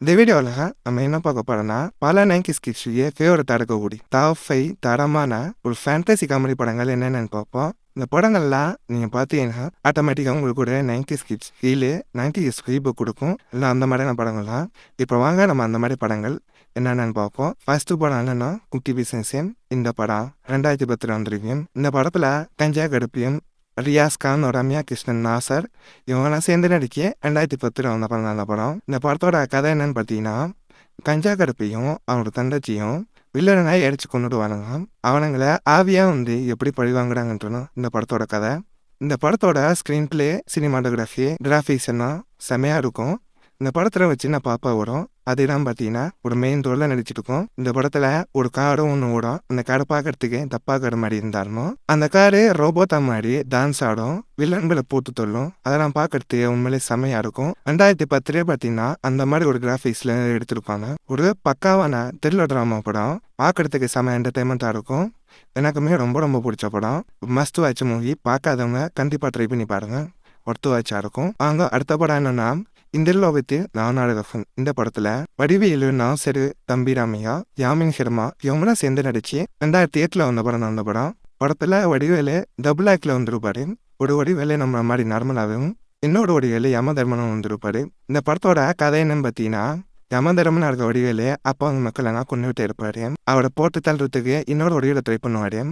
இந்த வீடியோவில் நம்ம என்ன பார்க்க போறோம்னா பல 90s கிட்ஸுடைய ஃபேவரட்டாக இருக்கக்கூடிய டாப் 5 தரமான ஒரு ஃபேண்டசி காமெடி படங்கள் என்னென்னு பார்ப்போம். இந்த படங்கள்லாம் நீங்கள் பார்த்தீங்கன்னா ஆட்டோமேட்டிக்காக உங்களுக்கு ஒரு 90s கிட்ஸ் ஃபீலு 90s ஃபீபு கொடுக்கும். இல்லை அந்த மாதிரியான படங்கள்லாம் இப்போ வாங்க நம்ம அந்த மாதிரி படங்கள் என்னென்னு பார்ப்போம். ஃபர்ஸ்ட் படம் என்னன்னா குட்டி பிசினஸ். இந்த படம் 2010 வந்திருக்கு. இந்த படத்தில் கஞ்சா கடுப்பியும் ரியாஸ் கான், ரம்யா கிருஷ்ணன், நாசர் இவங்கெல்லாம் சேர்ந்து நடிக்க 2010 வந்த படம் அந்த படம். இந்த படத்தோட கதை என்னன்னு பார்த்தீங்கன்னா கஞ்சா கருப்பையும் அவனோட தண்டச்சியும் வில்லனாய் அடிச்சு கொண்டுடுவானுங்க. அவனுங்களை ஆவியா எப்படி பழி வாங்குறாங்கன்றனும் இந்த படத்தோட கதை. இந்த படத்தோட ஸ்க்ரீன் பிளே, சினிமாட்டோகிராஃபி, கிராஃபிக்ஸ் எல்லாம் செமையா இருக்கும். இந்த படத்துல வச்சு நான் பாப்பா வரும். அதுதான் பார்த்தீங்கன்னா ஒரு மெயின் ரோல்ல நடிச்சிட்டு இருக்கோம். இந்த படத்துல ஒரு காரும் ஒன்று ஓடும். அந்த காரை பார்க்கறதுக்கு தப்பா கார் மாதிரி இருந்தாலும் அந்த காரு ரோபோட்டா மாதிரி டான்ஸ் ஆடும், வில்லன்களை போட்டு தொல்லும். அதெல்லாம் பார்க்கறதுக்கு உண்மையிலே செமையா இருக்கும். 2010 பார்த்தீங்கன்னா அந்த மாதிரி ஒரு கிராஃபிக்ஸ்ல எடுத்திருப்பாங்க. ஒரு பக்காவான த்ரில்லர் டிராமா படம். பார்க்கறதுக்கு செம என்டர்டைன்மெண்டா இருக்கும். எனக்குமே ரொம்ப ரொம்ப பிடிச்ச படம். Must watch movie. பார்க்காதவங்க கண்டிப்பா ட்ரை பண்ணி பாருங்க. ஒர்த்து வாட்சா இருக்கும். அவங்க அடுத்த படம் என்னன்னா இந்திரலோ வித் நானாடு ரஃபன். இந்த படத்துல வடிவேலு, நாசரு, தம்பி ராமையா, யாமின் ஹிர்மா இவங்களாம் சேர்ந்து நடிச்சு 2008 வந்த படம் அந்த படம். படத்துல வடிவேலு டபுள் ஆக்ட்ல வந்திருப்பாரு. ஒரு வடிவேலு நம்ம மாதிரி நார்மலாகவும், இன்னொரு வடிவேலு யமதர்மனும் வந்திருப்பாரு. இந்த படத்தோட கதை என்னன்னு பார்த்தீங்கன்னா யமதர்மன் இருக்க வடிவேலு அப்பா அவங்க மக்கள் எல்லாம் கொண்டுகிட்டே இருப்பாரு. அவரை போட்டு தள்ளுறதுக்கு இன்னொரு வடிவேல ட்ரை பண்ணுவாரு.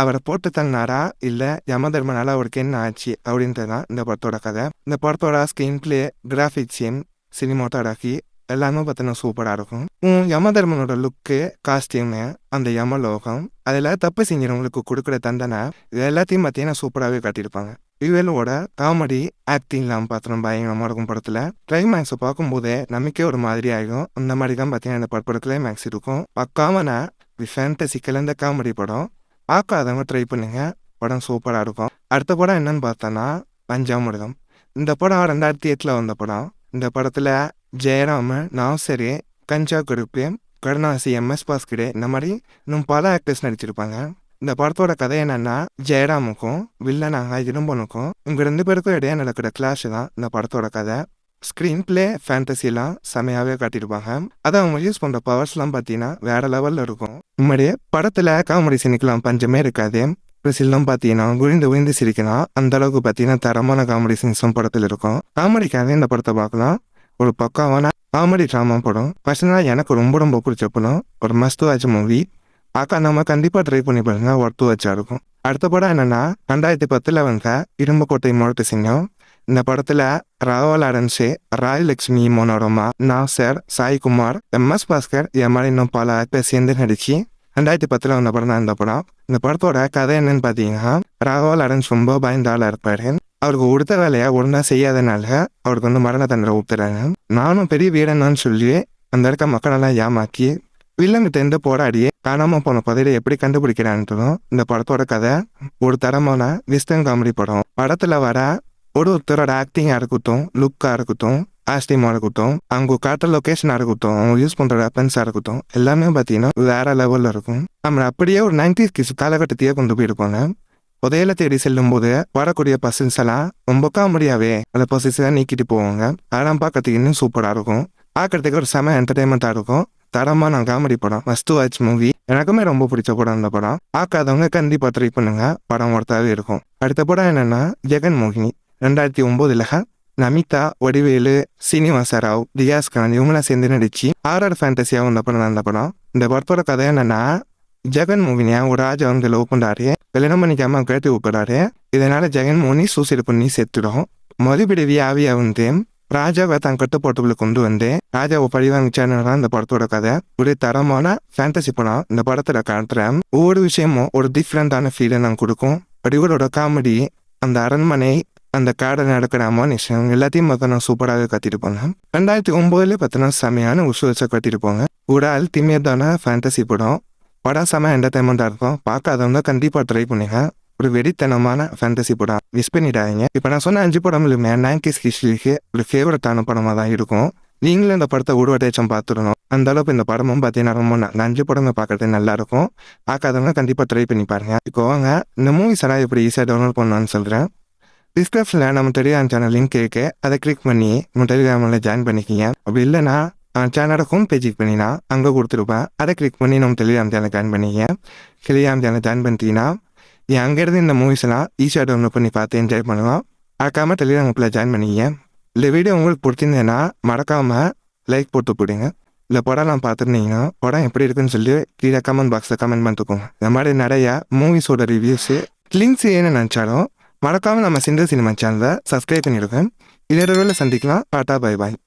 அவரை போட்டு தள்ளினாரா இல்லை யமதர்மனால அவருக்கு என்ன ஆச்சு அப்படின்றதான் இந்த படத்தோட கதை. இந்த படத்தோட ஸ்கிரீன் பிளே, கிராஃபிக்ஸியம், சினிமாட்டோகிராஃபி எல்லாமே பார்த்தீங்கன்னா சூப்பராக இருக்கும். யமதர்மனோட லுக்கு, காஸ்டியூமு, அந்த யமலோகம், அதில் தப்பு செஞ்சவங்களுக்கு கொடுக்குற தண்டனை இது எல்லாத்தையும் பார்த்தீங்கன்னா சூப்பராகவே காட்டியிருப்பாங்க. விவேலுவோட காமெடி ஆக்டிங்லாம் பார்த்தோம் பயங்கரமாக இருக்கும். படத்தில் கிளைமேக்ஸை பார்க்கும்போதே நமக்கே ஒரு மாதிரி ஆகிடும். அந்த மாதிரி தான் பார்த்தீங்கன்னா இந்த படத்தோட கிளைமேக்ஸ் இருக்கும். பக்காவான ஃபேண்டசி கலந்த காமெடி படம். பார்க்காதவங்க ட்ரை பண்ணுங்க, படம் சூப்பராக இருக்கும். அடுத்த படம் என்னன்னு பார்த்தோன்னா பஞ்சாமிர்தம். இந்த படம் 2008 வந்த படம். இந்த படத்தில் ஜெயராம், நாசரு, கஞ்சா கருப்பு, கருணாசி, MS பாஸ்கர் இந்த மாதிரி இன்னும் பல ஆக்டர்ஸ் நடிச்சிருப்பாங்க. இந்த படத்தோட கதை என்னன்னா ஜெயராமுக்கும் வில்லனாக இரும்பனுக்கும் இவங்க 2 பேருக்கும் இடையே நடக்கிற கிளாஷ் தான் இந்த படத்தோட கதை. ஸ்க்ரீன் பிளே, ஃபேண்டசிலாம் செமையாகவே காட்டியிருப்பாங்க. அதை அவங்க யூஸ் பண்ணுற பவர்ஸ்லாம் பார்த்தீங்கன்னா வேற லெவலில் இருக்கும். முன்னாடியே படத்தில் காமெடி சீனுக்கெலாம் பஞ்சமே இருக்காது. சிலம் பார்த்தீங்கன்னா விழுந்து சிரிக்கலாம். அந்த அளவுக்கு பார்த்தீங்கன்னா தரமான காமெடி சீன்ஸும் படத்தில் இருக்கும். காமெடிக்காக இந்த படத்தை பார்க்கலாம். ஒரு பக்காவான காமெடி ட்ராமா படம். பர்சனலாக எனக்கு ரொம்ப ரொம்ப பிடிச்ச படம். ஒரு மஸ்ட் வாட்ச் மூவி. பார்க்க நம்ம கண்டிப்பாக ட்ரை பண்ணி பாருங்க, ஒர்த்து வாட்சாக இருக்கும். அடுத்த படம் என்னன்னா 2010 வந்த இரும்புக்கோட்டை முரட்டு சிங்கம். இந்த படத்துல ராவல் லாரன்ஸ், ராய் லட்சுமி மனோரமா, நாசர், சாய்குமார், MS பாஸ்கர் மாதிரி இன்னும் பல ஆக்டர் சேர்ந்து நடிச்சு 2010 வந்த படம் தான் இந்த படம். இந்த படத்தோட கதை என்னன்னு பார்த்தீங்கன்னா ராவல் லாரன்ஸ் ரொம்ப பயந்த ஆளாக இருப்பாரு. அவருக்கு கொடுத்த வேலையை ஒழுங்கா செய்யாதனால அவருக்கு மரண தண்டனை ஊத்துறாங்க. நானும் பெரிய வீரனான்னு சொல்லி அந்த இருக்க மக்களெல்லாம் ஏமாக்கி வில்லங்கிட்ட போராடி காணாம போன பதவியை எப்படி கண்டுபிடிக்கிறான்ன்றதும் இந்த படத்தோட கதை. ஒரு தரமான வெஸ்டர்ன் காமெடி படம். படத்துல வர ஒருத்தரோட ஆக்டிங்காக இருக்கட்டும், லுக்காக இருக்கட்டும், ஆஸ்டிமாக இருக்கட்டும், அவங்க காட்டுற லொக்கேஷனாக இருக்கட்டும், அவங்க யூஸ் பண்ணுற வெப்பன்ஸாக இருக்கட்டும், எல்லாமே பார்த்தீங்கன்னா வேற லெவலில் இருக்கும். நம்ம அப்படியே ஒரு 90s கிட்ஸ் காலகட்டத்தையே கொண்டு போயிருப்பாங்க. புதையலை தேடி செல்லும் போது வரக்கூடிய பர்சன்ஸ் எல்லாம் ரொம்ப காமெடியாவே அந்த பர்சன்ஸை நீக்கிட்டு போவாங்க. அதெல்லாம் பார்க்கறதுக்கு இன்னும் சூப்பராக இருக்கும். பார்க்கறதுக்கு ஒரு செம என்டர்டைன்மெண்ட்டாக இருக்கும். தரமான காமெடி படம், மஸ்ட் வாட்ச் மூவி. எனக்குமே ரொம்ப பிடிச்ச படம் இந்த படம். பார்க்காதவங்க கண்டிப்பாக ட்ரை பண்ணுங்க, படம் ஒருத்தாவே இருக்கும். அடுத்த படம் என்னன்னா ஜெகன் மோகினி. 2009 நமிதா, வடிவேலு, சீனிவாச ராவ், ரியாஸ் கான் இவங்களாம் சேர்ந்து நடிச்சு ஹாரர் ஃபேண்டசியாக வந்த படம் அந்த படம். இந்த படத்தோட கதை என்னன்னா ஜெகன் மோகினியா ஒரு ராஜா லவ் பண்றாரு. கல்யாணம் பண்ணிக்காம கேட்டு விட்டுறாரு. இதனால ஜெகன் மோகினி சூசைட் பண்ணி செத்துடும். மறுபிடிவி ஆவியா ராஜாவை தன் கட்டுப்பாட்டுக்குள்ள கொண்டு ராஜாவை பழி வாங்கிச்சான்னு இந்த படத்தோட கதை. ஒரு தரமான ஃபேண்டசி படம். இந்த படத்துல காட்டுற ஒவ்வொரு விஷயமும் ஒரு டிஃப்ரெண்டான ஃபீலை நான் கொடுக்கும். வடிவேலோட காமெடி, அந்த அரண்மனை, அந்த காடை நடக்கிற அமானுஷம் எல்லாத்தையும் பார்த்தோன்னா சூப்பராகவே கட்டிருப்பாங்க. 2009 பார்த்தோன்னா செமையான உசுவச்சா கட்டிருப்பாங்க. ஒரு அல்டிமேட்டான ஃபேண்டசி படம். படம் செம என்டர்டைன்மெண்ட்டாக இருக்கும். பார்க்காதவங்க கண்டிப்பாக ட்ரை பண்ணுங்க. ஒரு வெறித்தனமான ஃபேண்டசி படம் மிஸ் பண்ணிடாதீங்க. இப்போ நான் சொன்ன 5 படங்களுமே 90s ஹிஸ்டரிக்கு ஒரு ஃபேவரட்டான படமாக தான் இருக்கும். நீங்களும் இந்த படத்தை ஒரு வாட்டியாச்சும் பார்த்துடணும். அந்த அளவுக்கு இந்த படமும் பார்த்தீங்கன்னா ரொம்ப 5 படங்கள் பார்க்கறது நல்லா இருக்கும். பார்க்காதவங்க கண்டிப்பாக ட்ரை பண்ணி பாருங்க. இப்போ வாங்க இந்த மூவிஸ் எல்லாம் எப்படி ஈஸியாக டவுன்லோட் பண்ணலான்னு சொல்கிறேன். டிஸ்கிரிப்ஷனில் நம்ம டெலிகிராம் சேனல் லிங்க் இருக்கு. அதை கிளிக் பண்ணி நம்ம டெலிகிராமில் ஜாயின் பண்ணிக்கிங்க. அப்படி இல்லைன்னா சேனலோட ஹோம் பேஜுக்கு பண்ணினா அங்கே கொடுத்துருப்பேன். அதை கிளிக் பண்ணி நம்ம டெலிகிராம் சேனல் ஜாயின் பண்ணிங்க. டெலிகிராம் சேனல் ஜாயின் பண்ணிட்டீங்கன்னா அங்கேருந்து இந்த மூவிஸ் எல்லாம் ஈஸியாக டவுன்லோட் பண்ணி பார்த்து என்ஜாய் பண்ணலாம். மறக்காமல் டெலிகிராம் குரூப்பில் ஜாயின் பண்ணிங்க. இந்த வீடியோ உங்களுக்கு பிடிச்சிருந்தேன்னா மறக்காமல் லைக் போட்டு போடுங்க. இந்த படம் நான் பார்த்துருந்தீங்கன்னா படம் எப்படி இருக்குன்னு சொல்லி கீழே கமெண்ட் பாக்ஸில் கமெண்ட் பண்ணிட்டுக்கோங்க. இந்த மாதிரி நிறையா மூவிஸோட ரிவ்யூஸு லிங்க்ஸ் ஏன்னு நினச்சாலும் மறக்காமல் நம்ம சிந்தர் சினிமா சேனலை சப்ஸ்கிரைப் பண்ணிடுவேன். இன்னொரு வேளை சந்திக்கலாம். Tata bye bye.